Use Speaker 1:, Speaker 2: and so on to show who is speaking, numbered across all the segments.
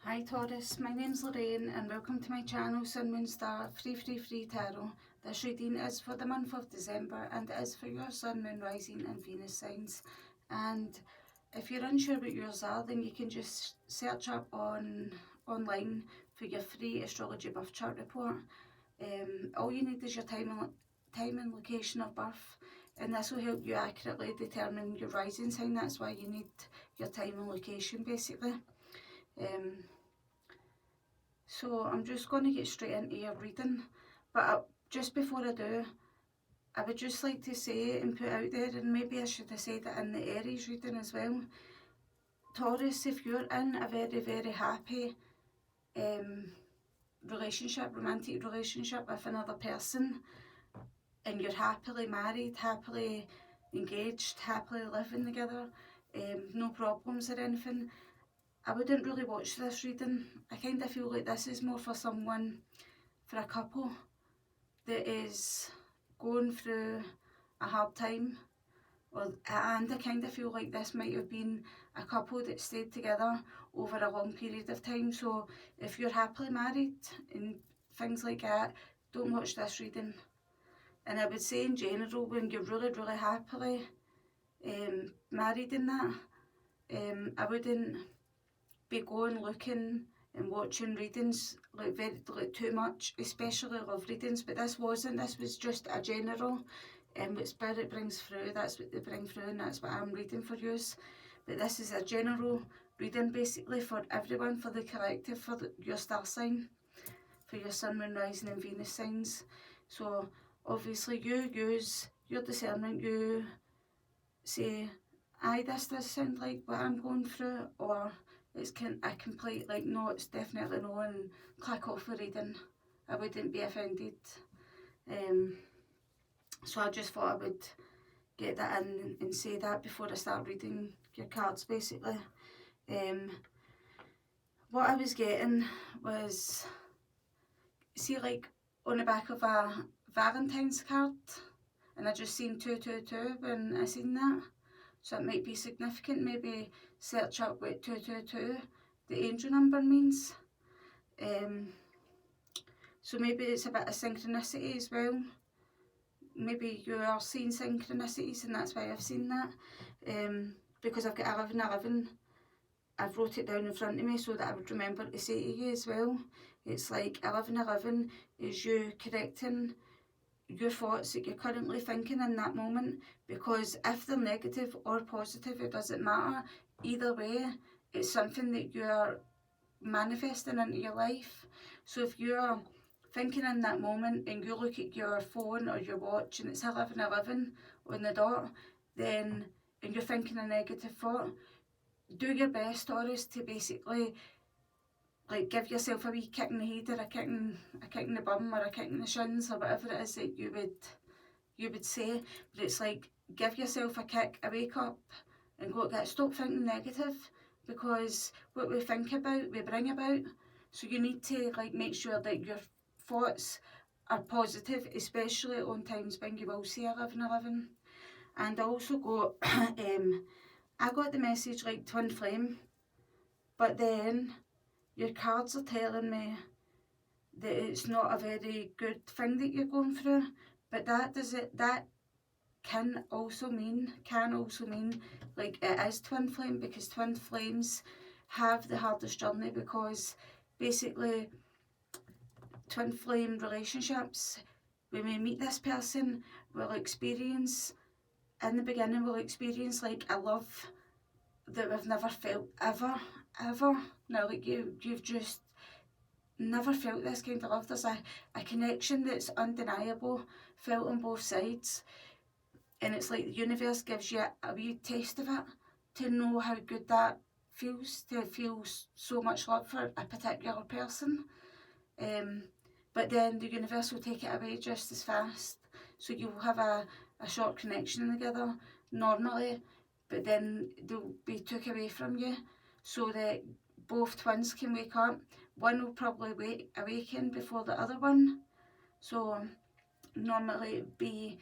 Speaker 1: Hi Taurus, my name's Lorraine and welcome to my channel Sun Moon Star Free Tarot. This reading is for the month of December and it is for your Sun, Moon, Rising and Venus signs. And if you're unsure what yours are, then you can just search up online for your free astrology birth chart report. All you need is your time and location of birth, and this will help you accurately determine your rising sign. That's why you need your time and location basically. So I'm just going to get straight into your reading, but just before I do, I would just like to say and put out there, and maybe I should have said it in the Aries reading as well, Taurus, if you're in a very happy romantic relationship with another person, and you're happily married, happily engaged, happily living together, no problems or anything, I wouldn't really watch this reading. I kind of feel like this is more for a couple that is going through a hard time, and I kind of feel like this might have been a couple that stayed together over a long period of time. So if you're happily married and things like that, don't watch this reading. And I would say in general, when you're really happily married in that, I wouldn't be going looking and watching readings like too much, especially love readings. But this was just a general, what spirit brings through, that's what they bring through, and that's what I'm reading for you. But this is a general reading basically for everyone, for the collective, for your star sign, for your Sun, Moon, Rising and Venus signs. So obviously you use your discernment, you say, aye, this does sound like what I'm going through, or it's a complete like, no, it's definitely no, and click off the reading. I wouldn't be offended. So I just thought I would get that in and say that before I start reading your cards basically. What I was getting was, see, like on the back of a Valentine's card, and I just seen 222 when I seen that. So it might be significant. Maybe search up what 222, the angel number, means. So maybe it's a bit of synchronicity as well. Maybe you are seeing synchronicities and that's why I've seen that. Because I've got 1111, I've wrote it down in front of me so that I would remember to say to you as well. It's like 1111 is you correcting your thoughts that you're currently thinking in that moment, because if they're negative or positive, it doesn't matter. Either way, it's something that you're manifesting into your life. So if you're thinking in that moment and you look at your phone or your watch and it's 11:11 on the dot, then, and you're thinking a negative thought, do your best, Taurus, to basically like give yourself a wee kick in the head, or a kick in the bum, or a kick in the shins, or whatever it is that you would say. But it's like, give yourself a kick, a wake up, and go, stop thinking negative, because what we think about, we bring about. So you need to like make sure that your thoughts are positive, especially on times when you will see 11:11. And I also got, I got the message like twin flame, but then your cards are telling me that it's not a very good thing that you're going through. But that can also mean like it is twin flame, because twin flames have the hardest journey, because basically twin flame relationships, when we meet this person, we'll experience, in the beginning we'll experience like a love that we've never felt ever. Now, like you've just never felt this kind of love. There's a connection that's undeniable, felt on both sides, and it's like the universe gives you a wee taste of it to know how good that feels, to feel so much love for a particular person. But then the universe will take it away just as fast, so you'll have a short connection together normally, but then they'll be took away from you, so that both twins can wake up. One will probably awaken before the other one. So normally it'd be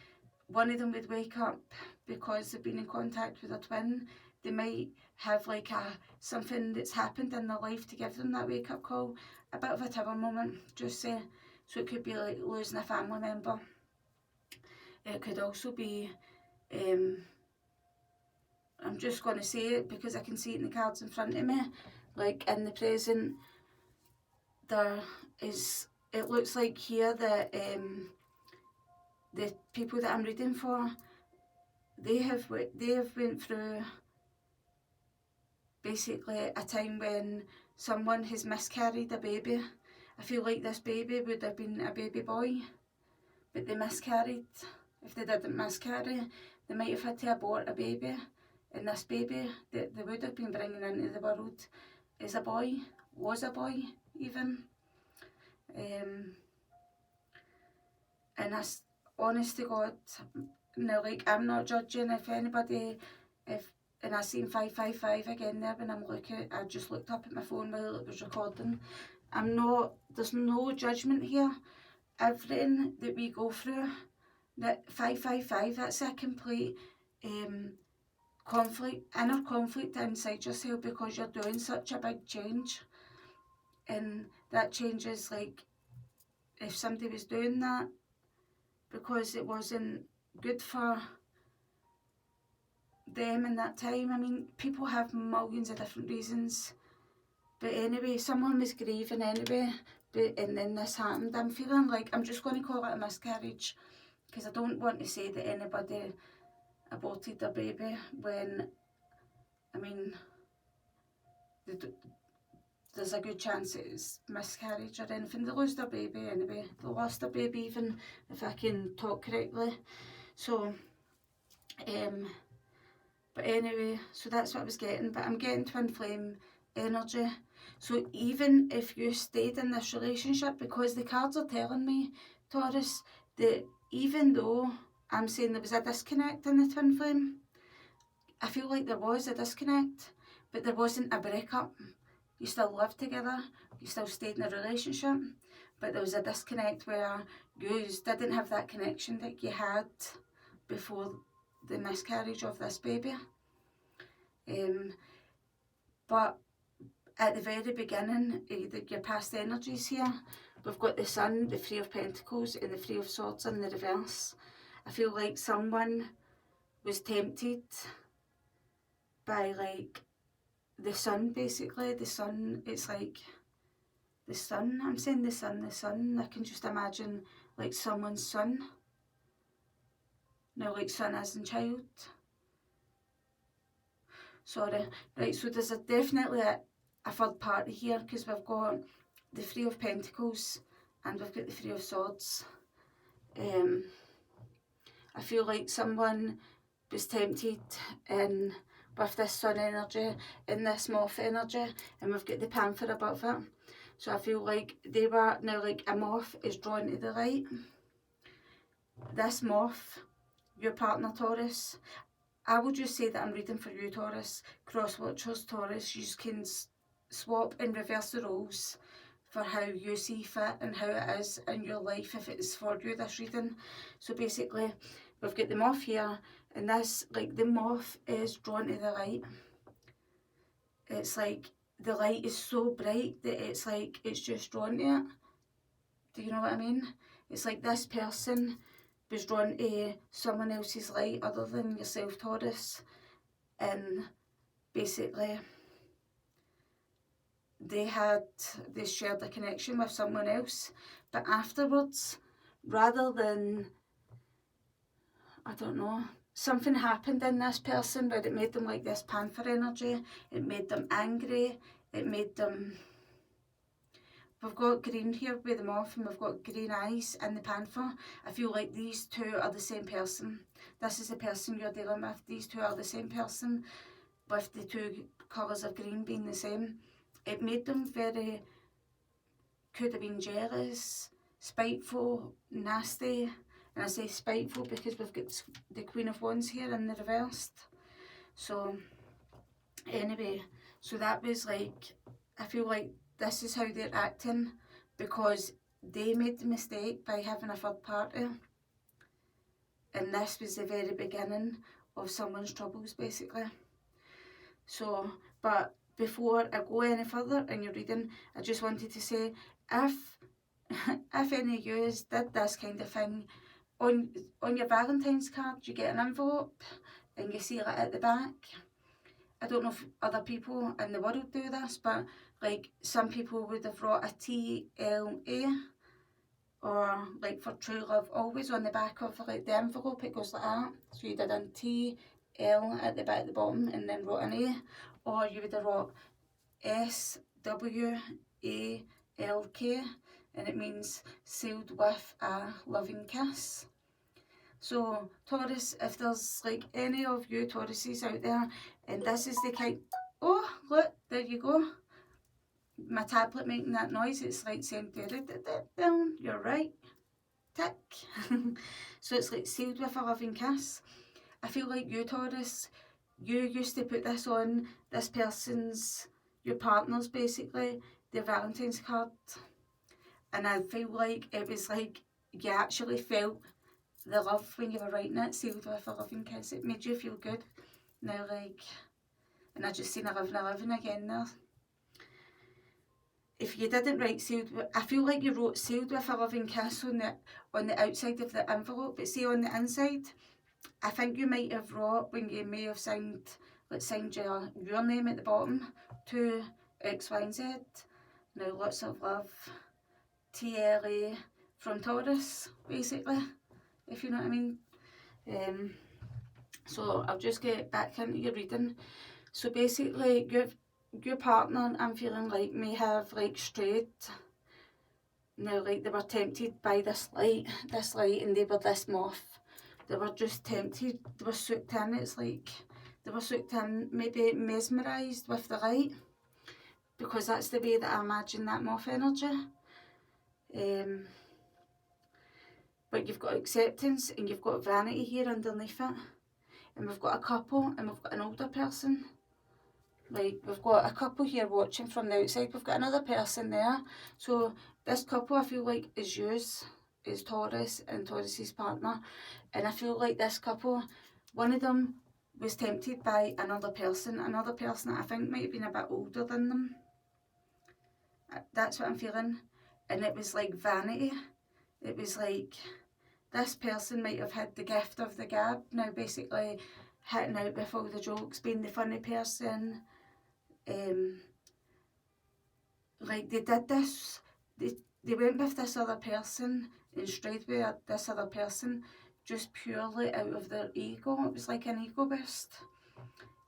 Speaker 1: one of them would wake up because they've been in contact with a twin, they might have like something that's happened in their life to give them that wake up call. A bit of a tower moment, just say. So it could be like losing a family member. It could also be, I'm just going to say it because I can see it in the cards in front of me, like in the present, there is, it looks like here that the people that I'm reading for, they have went through basically a time when someone has miscarried a baby. I feel like this baby would have been a baby boy, but they miscarried. If they didn't miscarry, they might have had to abort a baby, and this baby that they would have been bringing into the world is a boy, was a boy even. And that's, honest to God, now like I'm not judging if anybody, and I seen 555 again there when I'm looking, I just looked up at my phone while it was recording. There's no judgment here. Everything that we go through, that 555, that's a complete inner conflict inside yourself, because you're doing such a big change. And that change is like, if somebody was doing that because it wasn't good for them in that time. I mean, people have millions of different reasons. But anyway, someone was grieving anyway, and then this happened. I'm feeling like I'm just going to call it a miscarriage, because I don't want to say that anybody aborted their baby when, I mean, there's a good chance it's miscarriage or anything. They lose their baby anyway. They lost their baby, even if I can talk correctly. So, but anyway, so that's what I was getting. But I'm getting twin flame energy. So even if you stayed in this relationship, because the cards are telling me, Taurus, that even though I'm saying there was a disconnect in the twin flame, I feel like there was a disconnect, but there wasn't a breakup. You still lived together, you still stayed in a relationship, but there was a disconnect where you didn't have that connection that you had before the miscarriage of this baby. But at the very beginning, your past energies here, we've got the Sun, the Three of Pentacles, and the Three of Swords in the reverse. I feel like someone was tempted by like the Sun, basically. The Sun, it's like the Sun, I'm saying the Sun, I can just imagine like someone's son. Now, like son as in child. Sorry. Right, so there's definitely a third party here, because we've got the Three of Pentacles and we've got the Three of Swords. I feel like someone was tempted with this Sun energy and this moth energy, and we've got the Panther above it. So I feel like they were, now like a moth is drawn to the light. This moth, your partner Taurus, I will just say that I'm reading for you, Taurus. Cross watchers, Taurus, you can swap and reverse the roles for how you see fit and how it is in your life if it's for you, this reading. So basically, we've got the moth here, and this, like the moth is drawn to the light. It's like the light is so bright that it's like it's just drawn to it. Do you know what I mean? It's like this person was drawn to someone else's light other than yourself, Taurus, and basically they shared a connection with someone else, but afterwards, rather than, I don't know, something happened in this person where it made them like this Panther energy, it made them angry, it made them, we've got green here with the moth, and we've got green eyes in the Panther. I feel like these two are the same person. This is the person you're dealing with. These two are the same person, with the two colours of green being the same. It made them very, could have been jealous, spiteful, nasty. And I say spiteful because we've got the Queen of Wands here in the reversed. So anyway, so that was like, I feel like this is how they're acting, because they made the mistake by having a third party, and this was the very beginning of someone's troubles, basically. So, but before I go any further in your reading, I just wanted to say, if if any of you did this kind of thing, on your Valentine's card you get an envelope and you seal it at the back. I don't know if other people in the world do this, but like some people would have wrote a TLA, or like for true love always on the back of like the envelope. It goes like that. So you did a TL at the back at the bottom and then wrote an A, or you would have wrote SWALK, and it means sealed with a loving kiss. So Taurus, if there's like any of you Tauruses out there, and this is the kind, oh look, there you go, my tablet making that noise, it's like saying down, you're right, tick. So it's like sealed with a loving kiss. I feel like you Taurus, you used to put this on this person's, your partner's basically, their Valentine's card, and I feel like it was like you actually felt the love when you were writing it, sealed with a loving kiss. It made you feel good. Now, like, and I just seen 1111 again there. If you didn't write sealed with, I feel like you wrote sealed with a loving kiss on the outside of the envelope, but see on the inside, I think you might have wrote, when you may have signed your name at the bottom, to X, Y, and Z. Now, lots of love, TLA from Taurus, basically, if you know what I mean. So I'll just get back into your reading. So basically, your partner, I'm feeling like, may have like strayed. Now, like, they were tempted by this light, and they were this moth. They were just tempted, they were sucked in. It's like they were sucked in, maybe mesmerised with the light, because that's the way that I imagine that moth energy. But you've got acceptance and you've got vanity here underneath it. And we've got a couple and we've got an older person. Like, we've got a couple here watching from the outside. We've got another person there. So this couple, I feel like, is yours, is Taurus and Taurus's partner. And I feel like this couple, one of them was tempted by another person that I think might have been a bit older than them. That's what I'm feeling. And it was like vanity. It was like, this person might have had the gift of the gab, now basically hitting out with all the jokes, being the funny person. Like, they did this, they went with this other person and strayed with this other person just purely out of their ego. It was like an ego boost.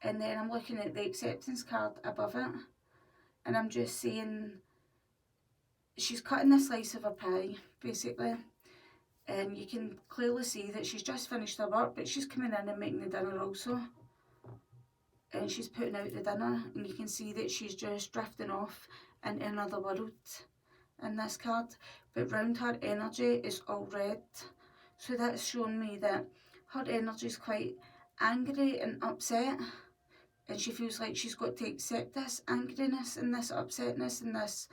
Speaker 1: And then I'm looking at the acceptance card above it, and I'm just seeing she's cutting a slice of a pie, basically. And you can clearly see that she's just finished her work, but she's coming in and making the dinner also. And she's putting out the dinner, and you can see that she's just drifting off into another world in this card. But round her energy is all red. So that's showing me that her energy is quite angry and upset. And she feels like she's got to accept this angriness and this upsetness and this...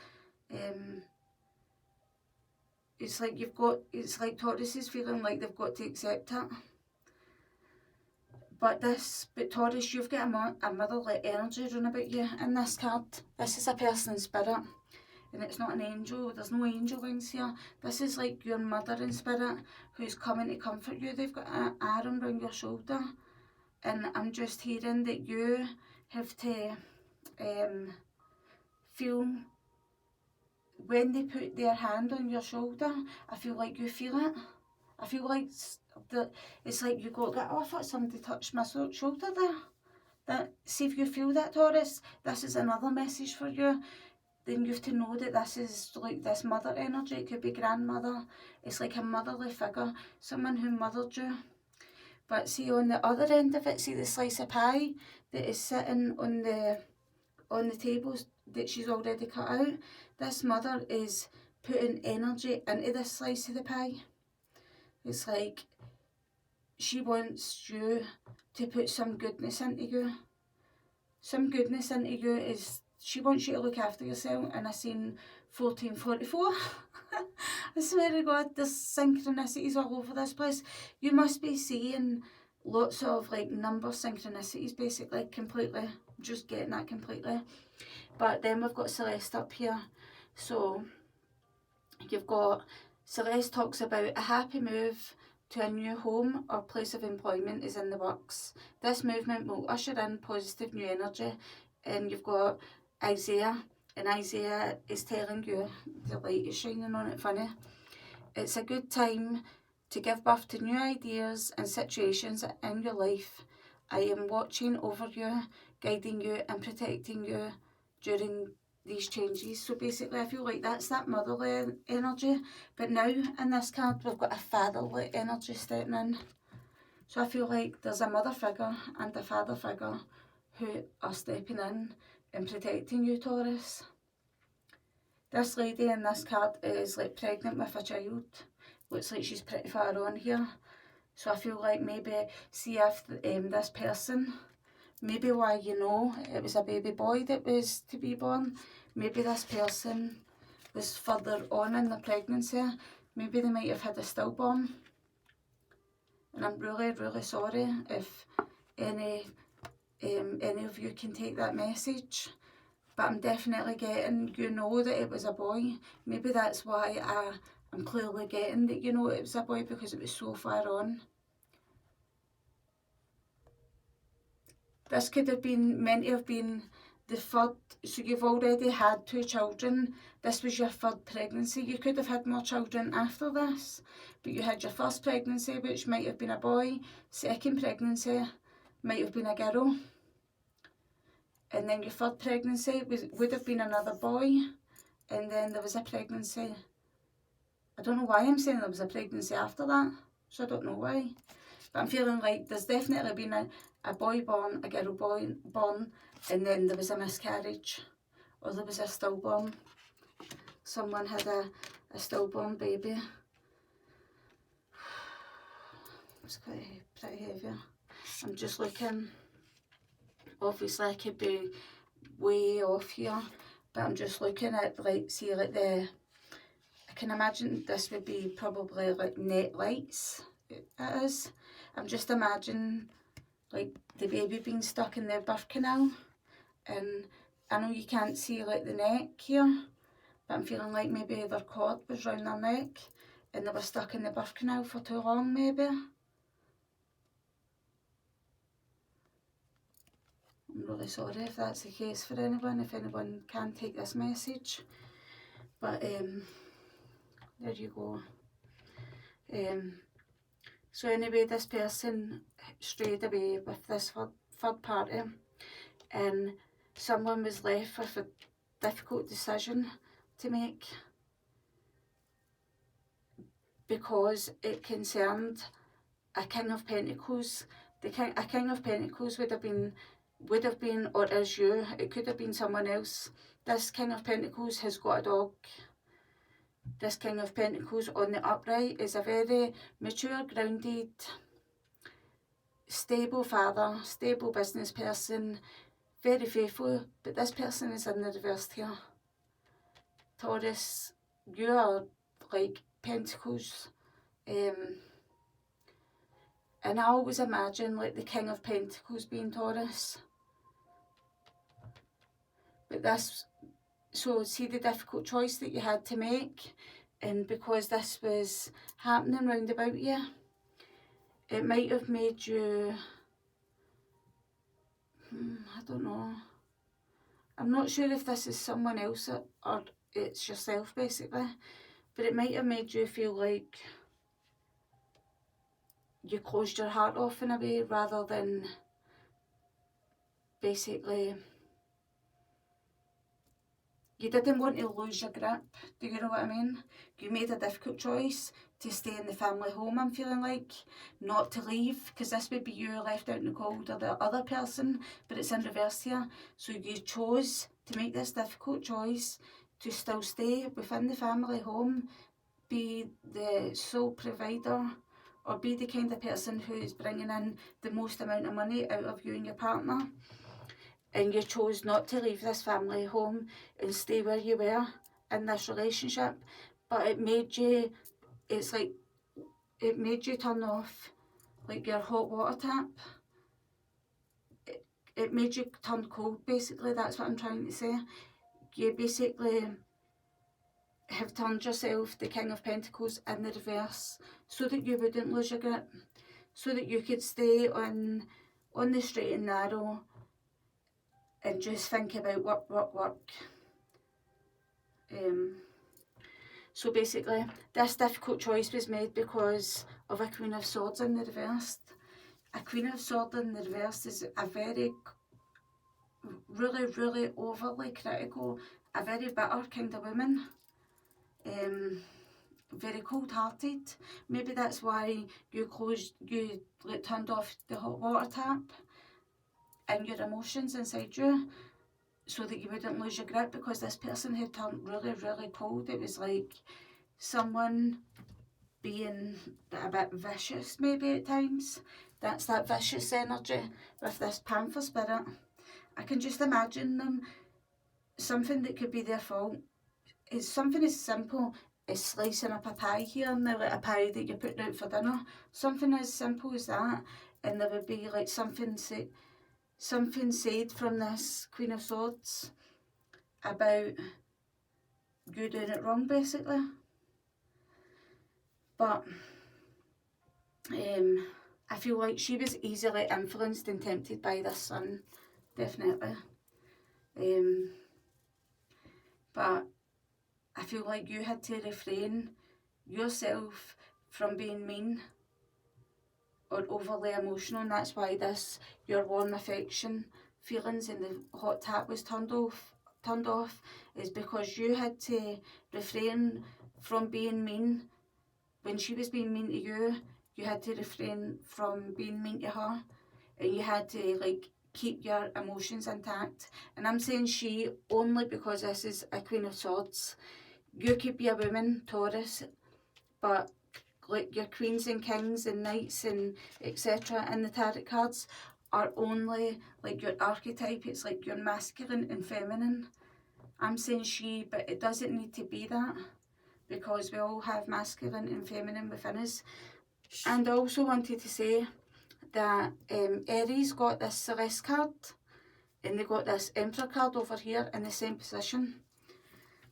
Speaker 1: It's like Taurus is feeling like they've got to accept it. But Taurus, you've got a motherly energy run about you in this card. This is a person in spirit, and it's not an angel. There's no angel wings here. This is like your mother in spirit who's coming to comfort you. They've got an arm around your shoulder, and I'm just hearing that you have to feel. When they put their hand on your shoulder, I feel like you feel it. I feel like it's like you go, oh, I thought somebody touched my shoulder there. See if you feel that, Taurus. This is another message for you. Then you have to know that this is like this mother energy. It could be grandmother. It's like a motherly figure, someone who mothered you. But see, on the other end of it, see the slice of pie that is sitting on the tables that she's already cut out. This mother is putting energy into this slice of the pie. It's like she wants you to put some goodness into you. Some goodness into you is, she wants you to look after yourself. And I seen 1444. I swear to God, there's synchronicities all over this place. You must be seeing lots of like number synchronicities, basically, completely. just getting that completely. But then we've got Celeste up here. So you've got Celeste talks about a happy move to a new home or place of employment is in the works. This movement will usher in positive new energy. And you've got Isaiah, and Isaiah is telling you the light is shining on it funny. It's a good time to give birth to new ideas and situations in your life. I am watching over you, guiding you and protecting you during these changes. So basically I feel like that's that motherly energy, but now in this card we've got a fatherly energy stepping in. So I feel like there's a mother figure and a father figure who are stepping in and protecting you, Taurus. This lady in this card is like pregnant with a child. Looks like she's pretty far on here. So I feel like maybe see if this person, maybe why you know it was a baby boy that was to be born, maybe this person was further on in the pregnancy. Maybe they might have had a stillborn. And I'm really, really sorry if any of you can take that message. But I'm definitely getting, you know, that it was a boy. Maybe that's why I'm clearly getting that, you know, it was a boy, because it was so far on. This could have been meant to have been the third, so you've already had 2 children. This was your 3rd pregnancy. You could have had more children after this, but you had your 1st pregnancy, which might have been a boy. 2nd pregnancy might have been a girl. And then your 3rd pregnancy would have been another boy. And then there was a pregnancy. I don't know why I'm saying there was a pregnancy after that. So I don't know why. But I'm feeling like there's definitely been a boy born, a girl born, and then there was a miscarriage. Or there was a stillborn. Someone had a stillborn baby. It's quite pretty heavy. I'm just looking. Obviously I could be way off here, but I'm just looking at like, see like I can imagine this would be probably like net lights, it is. I'm just imagining like the baby being stuck in their birth canal, and I know you can't see like the neck here, but I'm feeling like maybe their cord was round their neck and they were stuck in the birth canal for too long maybe. I'm really sorry if that's the case for anyone, if anyone can take this message. But there you go. So anyway, this person strayed away with this third party, and someone was left with a difficult decision to make, because it concerned a King of Pentacles. A King of Pentacles would have been, or is you. It could have been someone else. This King of Pentacles has got a dog. This King of Pentacles on the upright is a very mature, grounded, stable father, stable business person, very faithful, but this person is in the reverse here. Taurus, you are like Pentacles, and I always imagine like the King of Pentacles being Taurus. But this, so see the difficult choice that you had to make, and because this was happening round about you, it might have made you, I don't know, I'm not sure if this is someone else or it's yourself basically, but it might have made you feel like you closed your heart off in a way, rather than basically, you didn't want to lose your grip, do you know what I mean? You made a difficult choice to stay in the family home, I'm feeling like, not to leave, because this would be you left out in the cold, or the other person, but it's in reverse here. So you chose to make this difficult choice to still stay within the family home, be the sole provider, or be the kind of person who is bringing in the most amount of money out of you and your partner. And you chose not to leave this family home and stay where you were in this relationship, but it made you, it's like, it made you turn off like your hot water tap. it made you turn cold, basically. That's what I'm trying to say. You basically have turned yourself the King of Pentacles in the reverse so that you wouldn't lose your grip, so that you could stay on the straight and narrow and just think about work, work, work. So basically, this difficult choice was made because of a Queen of Swords in the reverse. A Queen of Swords in the reverse is a very, really, really overly critical, a very bitter kind of woman. Very cold-hearted. Maybe that's why you turned off the hot water tap and your emotions inside you, so that you wouldn't lose your grip, because this person had turned really, really cold. It was like someone being a bit vicious maybe at times. That's that vicious energy with this Panther spirit. I can just imagine them, something that could be their fault. It's something as simple as slicing up a pie here and there, like a pie that you're putting out for dinner. Something as simple as that, and there would be like something said from this Queen of Swords about you doing it wrong, basically. But I feel like she was easily influenced and tempted by this son, definitely. But I feel like you had to refrain yourself from being mean or overly emotional, and that's why your warm affection feelings and the hot tap was turned off, is because you had to refrain from being mean. When she was being mean to you, you had to refrain from being mean to her, and you had to like keep your emotions intact. And I'm saying she only because this is a Queen of Swords. You could be a woman, Taurus, but like your queens and kings and knights and etc. in the tarot cards are only like your archetype. It's like your masculine and feminine. I'm saying she, but it doesn't need to be that, because we all have masculine and feminine within us. And I also wanted to say that Aries got this Celeste card, and they got this Emperor card over here in the same position.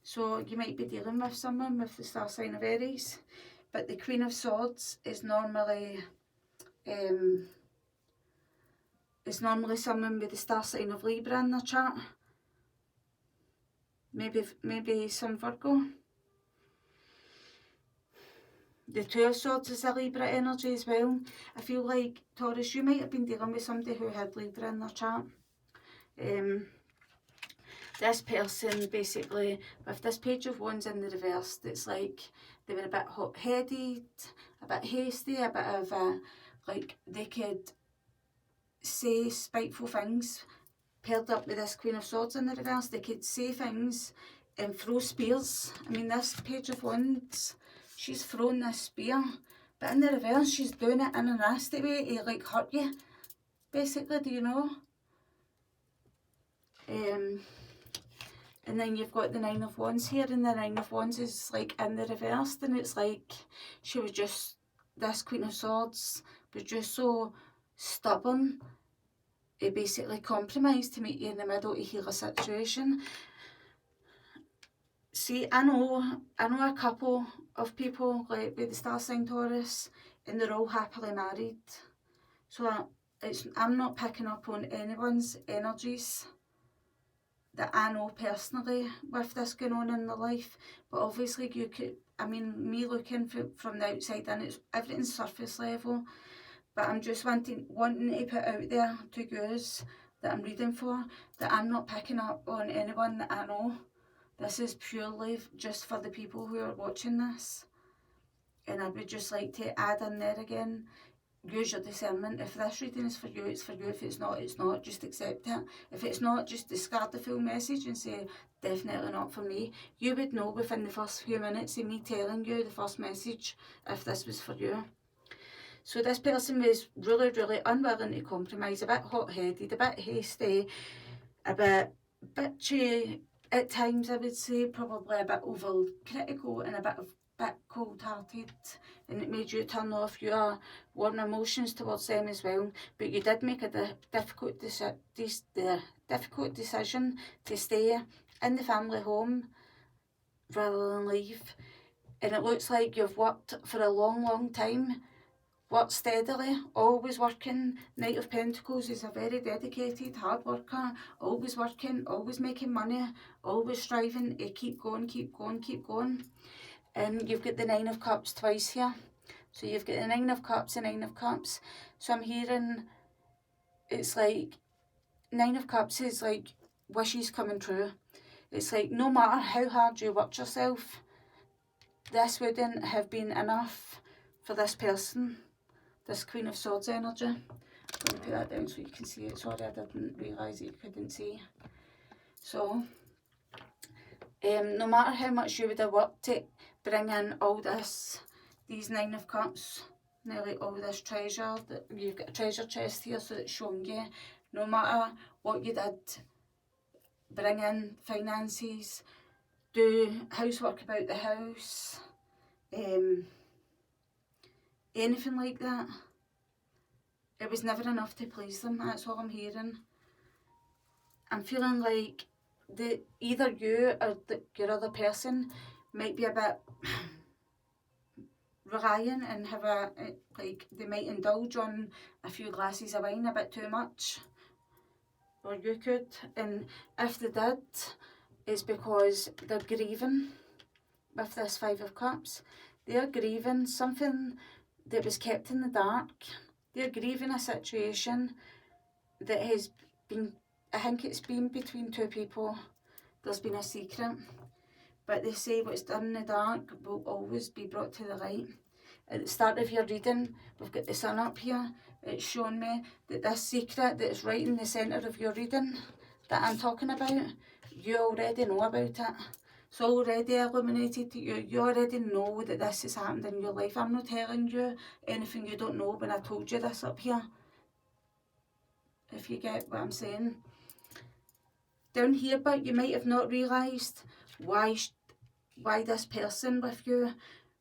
Speaker 1: So you might be dealing with someone with the star sign of Aries. But the Queen of Swords is normally someone with the star sign of Libra in their chart. Maybe some Virgo. The Two of Swords is a Libra energy as well. I feel like, Taurus, you might have been dealing with somebody who had Libra in their chart. This person, basically, with this Page of Wands in the reverse, it's like they were a bit hot-headed, a bit hasty, a bit of like they could say spiteful things. Paired up with this Queen of Swords in the reverse, they could say things and throw spears. I mean, this Page of Wands, she's thrown this spear, but in the reverse, she's doing it in a nasty way to like hurt you, basically, do you know? And then you've got the Nine of Wands here, and the Nine of Wands is like in the reverse, and it's like she was just, this Queen of Swords was just so stubborn. It basically compromised to meet you in the middle to heal a situation. See, I know a couple of people like with the star sign Taurus, and they're all happily married. So I'm not picking up on anyone's energies that I know personally with this going on in their life, but obviously you could, I mean, me looking from the outside in, it's everything's surface level, but I'm just wanting to put out there to yours that I'm reading for, that I'm not picking up on anyone that I know. This is purely just for the people who are watching this, and I would just like to add in there again, use your discernment. If this reading is for you, it's for you. If it's not, it's not. Just accept it. If it's not, just discard the full message and say, definitely not for me. You would know within the first few minutes of me telling you the first message if this was for you. So this person was really, really unwilling to compromise, a bit hot-headed, a bit hasty, a bit bitchy at times, I would say, probably a bit over-critical and a bit bit cold-hearted, and it made you turn off your warm emotions towards them as well. But you did make a difficult decision to stay in the family home rather than leave. And it looks like you've worked for a long time, worked steadily, always working. Knight of Pentacles is a very dedicated, hard worker, always working, always making money, always striving to keep going. And you've got the Nine of Cups twice here. So you've got the Nine of Cups and Nine of Cups. So I'm hearing it's like Nine of Cups is like wishes coming true. It's like no matter how hard you worked yourself, this wouldn't have been enough for this person, this Queen of Swords energy. I'm going to put that down so you can see it. Sorry, I didn't realise that you couldn't see. So, no matter how much you would have worked to bring in all this, these Nine of Cups, nearly all this treasure, that you've got a treasure chest here, so it's showing you, no matter what you did, bring in finances, do housework about the house, anything like that, it was never enough to please them. That's all I'm hearing. I'm feeling like either you or your other person might be a bit reliant and have like they might indulge on a few glasses of wine a bit too much, or you could, and if they did, it's because they're grieving with this Five of Cups. They're grieving something that was kept in the dark. They're grieving a situation that has been, I think it's been between two people. There's been a secret, but they say what's done in the dark will always be brought to the light. At the start of your reading, we've got the sun up here. It's shown me that this secret that's right in the centre of your reading that I'm talking about, you already know about it. It's already illuminated to you. You already know that this has happened in your life. I'm not telling you anything you don't know when I told you this up here, if you get what I'm saying. Down here, but you might have not realised why this person with you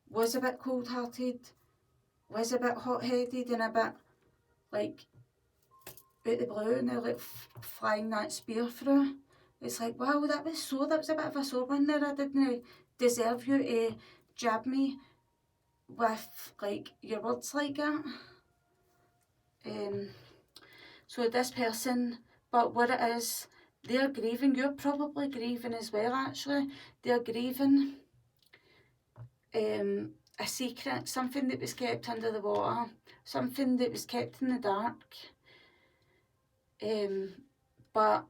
Speaker 1: was a bit cold-hearted, was a bit hot-headed and a bit like out the blue, and they're like flying that spear through. It's like, wow, that was a bit of a sore one there. I didn't deserve you to jab me with like your words like that. So this person, but what it is, they're grieving. You're probably grieving as well, actually. They're grieving a secret, something that was kept under the water, something that was kept in the dark. But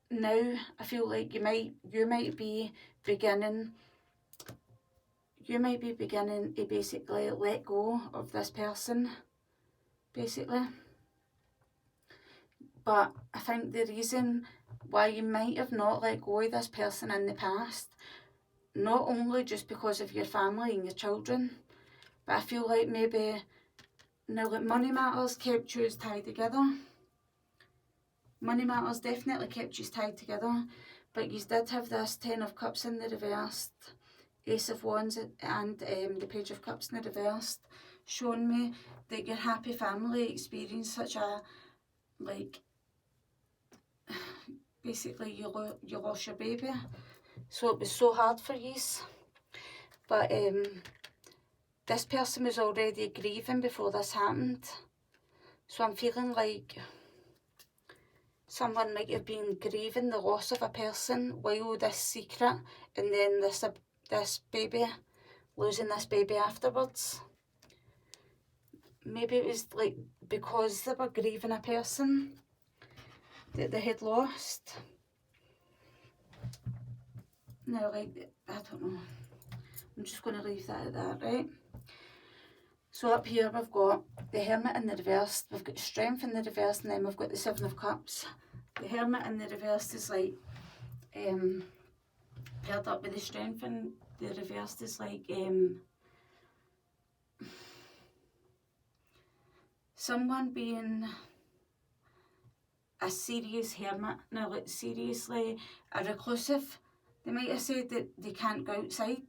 Speaker 1: now I feel like you might be beginning to basically let go of this person, basically. But I think the reason why you might have not let go of this person in the past, not only just because of your family and your children, but I feel like maybe now that money matters kept you tied together. Money matters definitely kept you tied together, but you did have this Ten of Cups in the reversed, Ace of Wands and the Page of Cups in the reversed, showing me that your happy family experienced such a, like, basically you lost your baby, so it was so hard for you. But this person was already grieving before this happened, so I'm feeling like someone might have been grieving the loss of a person while this secret, and then this baby, losing this baby afterwards. Maybe it was like because they were grieving a person that they had lost. Now, like, I don't know. I'm just going to leave that at that, right? So up here we've got the Hermit in the reverse, we've got Strength in the reverse, and then we've got the Seven of Cups. The Hermit in the reverse is like paired up with the Strength in the reverse is like someone being a serious hermit. Now, like, seriously a reclusive. They might have said that they can't go outside.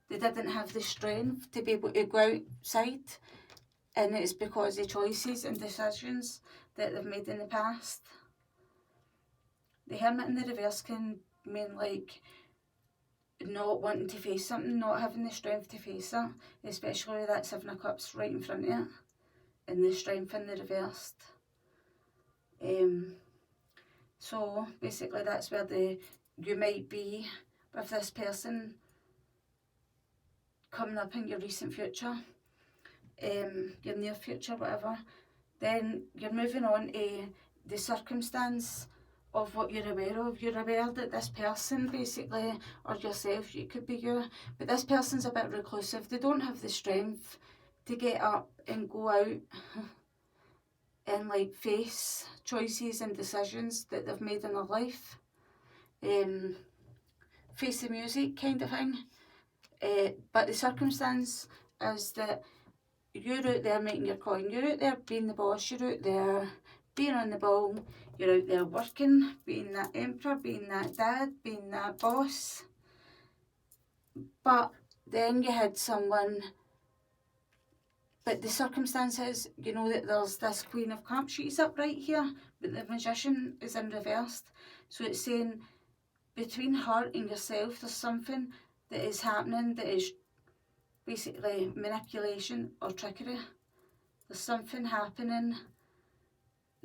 Speaker 1: they didn't have the strength to be able to go outside, and it's because of choices and decisions that they've made in the past. The Hermit in the reverse can mean like not wanting to face something, not having the strength to face it, especially with that Seven of Cups right in front of it, and the strength in the reversed. So basically that's where you might be with this person coming up in your recent future, your near future, whatever. Then you're moving on to the circumstance of what you're aware of. You're aware that this person basically, or yourself, it could be you, but this person's a bit reclusive. They don't have the strength to get up and go out and like face choices and decisions that they've made in their life. Face the music kind of thing. But the circumstance is that you're out there making your coin, you're out there being the boss, you're out there being on the ball, you're out there working, being that emperor, being that dad, being that boss. But then you had someone, but the circumstances, you know that there's this Queen of Cups, she's up right here, but the Magician is in reversed. So it's saying between her and yourself, there's something that is happening that is basically manipulation or trickery. There's something happening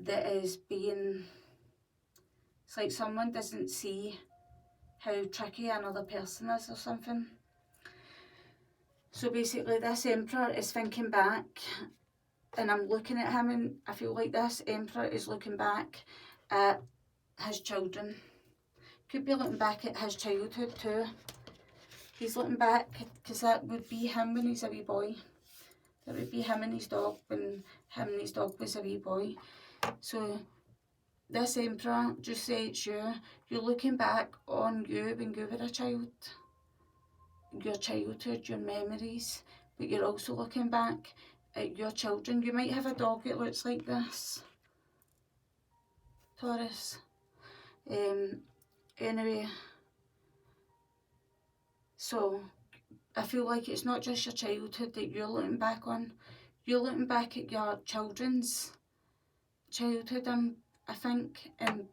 Speaker 1: that is being, it's like someone doesn't see how tricky another person is or something. So basically this Emperor is thinking back, and I'm looking at him, and I feel like this Emperor is looking back at his children. Could be looking back at his childhood too. He's looking back, because that would be him when he's a wee boy. That would be him and his dog when him and his dog was a wee boy. So this Emperor just says you're looking back on you when you were a child, your childhood, your memories, but you're also looking back at your children. You might have a dog that looks like this, Taurus. Anyway, so I feel like it's not just your childhood that you're looking back on. You're looking back at your children's childhood, I think, in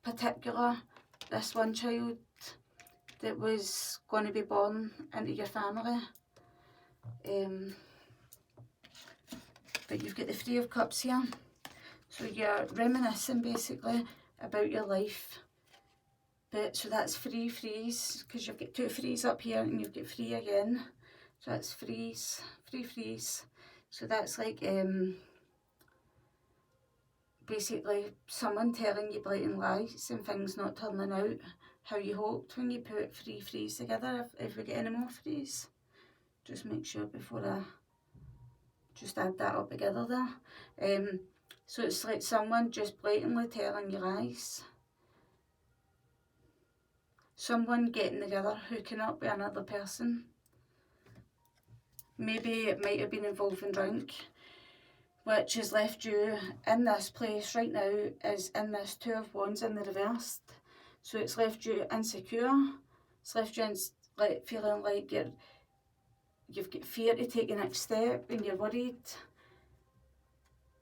Speaker 1: particular this one child that was going to be born into your family. But you've got the Three of Cups here. So you're reminiscing basically about your life. But so that's three threes, because you've got two threes up here and you've got three again. So that's threes, three threes. So that's like basically someone telling you blatant lies and things not turning out how you hoped when you put three threes together. If we get any more threes, just make sure before I just add that up together there. So it's like someone just blatantly telling you lies. Someone getting together, hooking up with another person. Maybe it might have been involving drink, which has left you in this place right now, is in this Two of Wands in the reversed. So it's left you insecure. It's left you like feeling like you've got fear to take the next step, and you're worried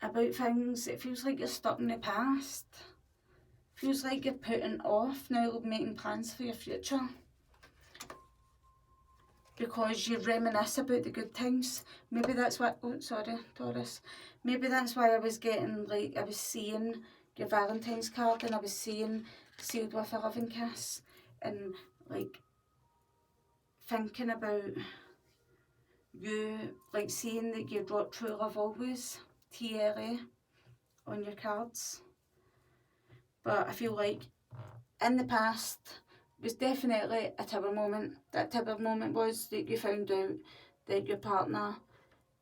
Speaker 1: about things. It feels like you're stuck in the past. Feels like you're putting off now making plans for your future, because you reminisce about the good times. Maybe that's what, oh sorry Taurus, maybe that's why I was getting like, I was seeing your Valentine's card and I was seeing sealed with a loving kiss, and like thinking about you, like seeing that you brought true love always, TLA, on your cards. But I feel like in the past was definitely a Tower moment. That Tower moment was that you found out that your partner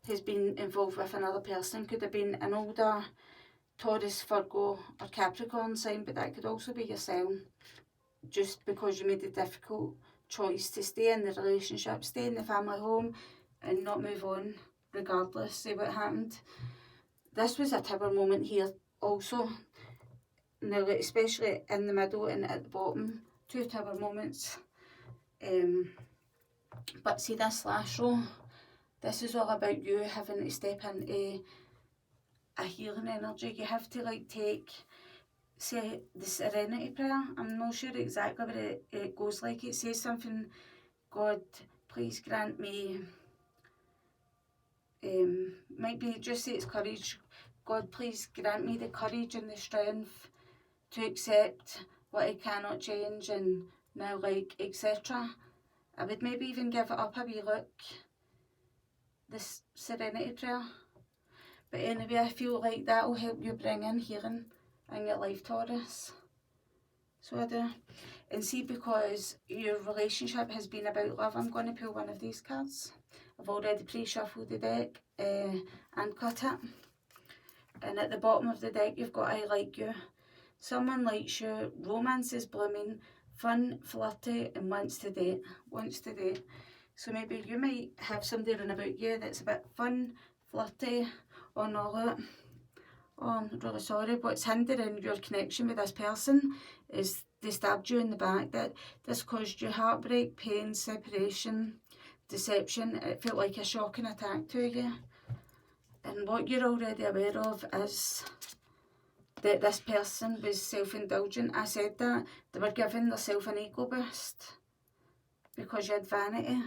Speaker 1: has been involved with another person. Could have been an older Taurus, Virgo or Capricorn sign, but that could also be yourself, just because you made the difficult choice to stay in the relationship, stay in the family home and not move on regardless of what happened. This was a Tower moment here also. Now, especially in the middle and at the bottom, two Tower moments. But see this last row, this is all about you having to step into a healing energy. You have to like take, say, the serenity prayer. I'm not sure exactly what it goes like. It says something, God, please grant me, might be just say it's courage. God, please grant me the courage and the strength to accept what I cannot change, and now, like, etc. I would maybe even give it up a wee look, this serenity prayer. But anyway, I feel like that will help you bring in healing in your life, Taurus. So I do. And see, because your relationship has been about love, I'm going to pull one of these cards. I've already pre-shuffled the deck and cut it. And at the bottom of the deck, you've got I like you. Someone likes you, romance is blooming, fun, flirty, and wants to date. So maybe you might have somebody around about you that's a bit fun, flirty, or not. Oh, I'm really sorry. What's hindering your connection with this person is they stabbed you in the back. That this caused you heartbreak, pain, separation, deception. It felt like a shocking attack to you. And what you're already aware of is that this person was self-indulgent. I said that. They were giving themselves an ego boost because you had vanity.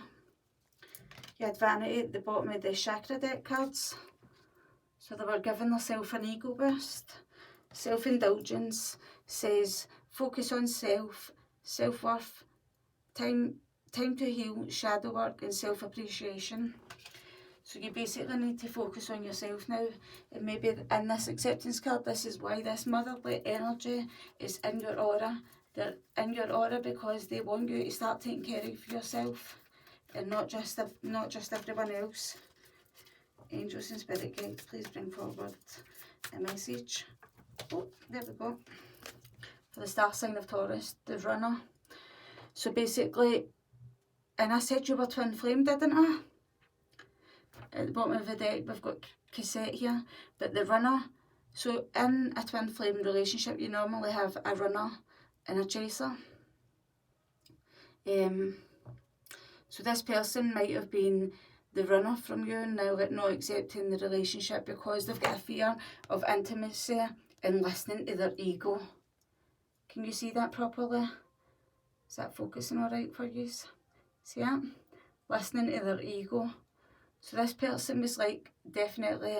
Speaker 1: You had vanity at the bottom of the chakra deck cards. So they were giving themselves an ego boost. Self-indulgence says focus on self, self-worth, time to heal, shadow work, and self-appreciation. So you basically need to focus on yourself now. And maybe in this acceptance card, this is why this motherly energy is in your aura. They're in your aura because they want you to start taking care of yourself and not just everyone else. Angels and spirit guides, please bring forward a message. Oh, there we go. For the star sign of Taurus, the runner. So basically, and I said you were twin flame, didn't I? At the bottom of the deck, we've got cassette here, but the runner. So in a twin flame relationship, you normally have a runner and a chaser. So this person might have been the runner from you and now not accepting the relationship because they've got a fear of intimacy and listening to their ego. Can you see that properly? Is that focusing alright for you? See that? Listening to their ego. So this person was like, definitely,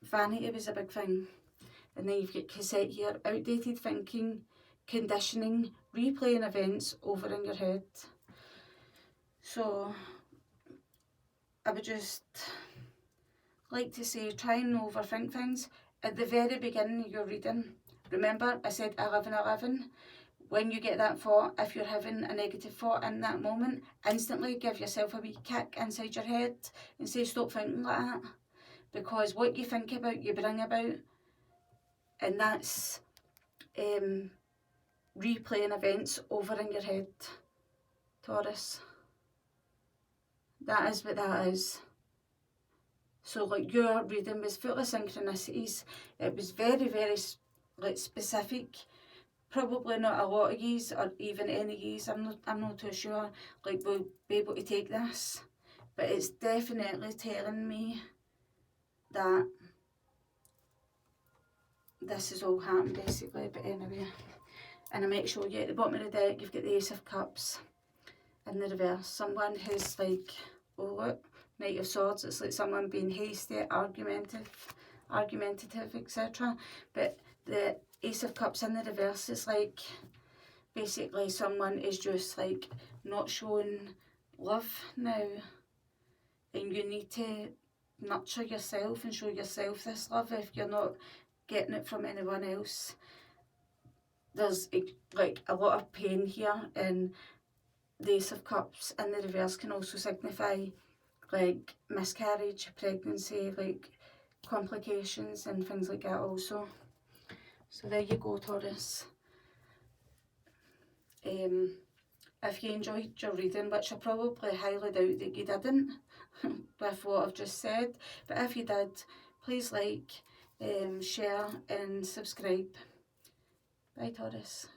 Speaker 1: vanity was a big thing. And then you've got cassette here, outdated thinking, conditioning, replaying events over in your head. So I would just like to say, try and overthink things. At the very beginning of your reading, remember I said 11-11. When you get that thought, if you're having a negative thought in that moment, instantly give yourself a wee kick inside your head and say stop thinking like that. Because what you think about, you bring about. And that's replaying events over in your head, Taurus. That is what that is. So like your reading was full of synchronicities. It was very, very like specific. Probably not a lot of yous or even any yous. I'm not too sure like we'll be able to take this. But it's definitely telling me that this has all happened basically. But anyway. And I might show you at the bottom of the deck you've got the Ace of Cups in the reverse. Someone who's like, oh look, Knight of Swords. It's like someone being hasty, argumentative, etc. But the Ace of Cups in the reverse is like basically someone is just like not showing love now, and you need to nurture yourself and show yourself this love if you're not getting it from anyone else. There's like a lot of pain here, and the Ace of Cups in the reverse can also signify like miscarriage, pregnancy, like complications and things like that also. So there you go, Taurus. If you enjoyed your reading, which I probably highly doubt that you didn't with what I've just said, but if you did, please like, share and subscribe. Bye, Taurus.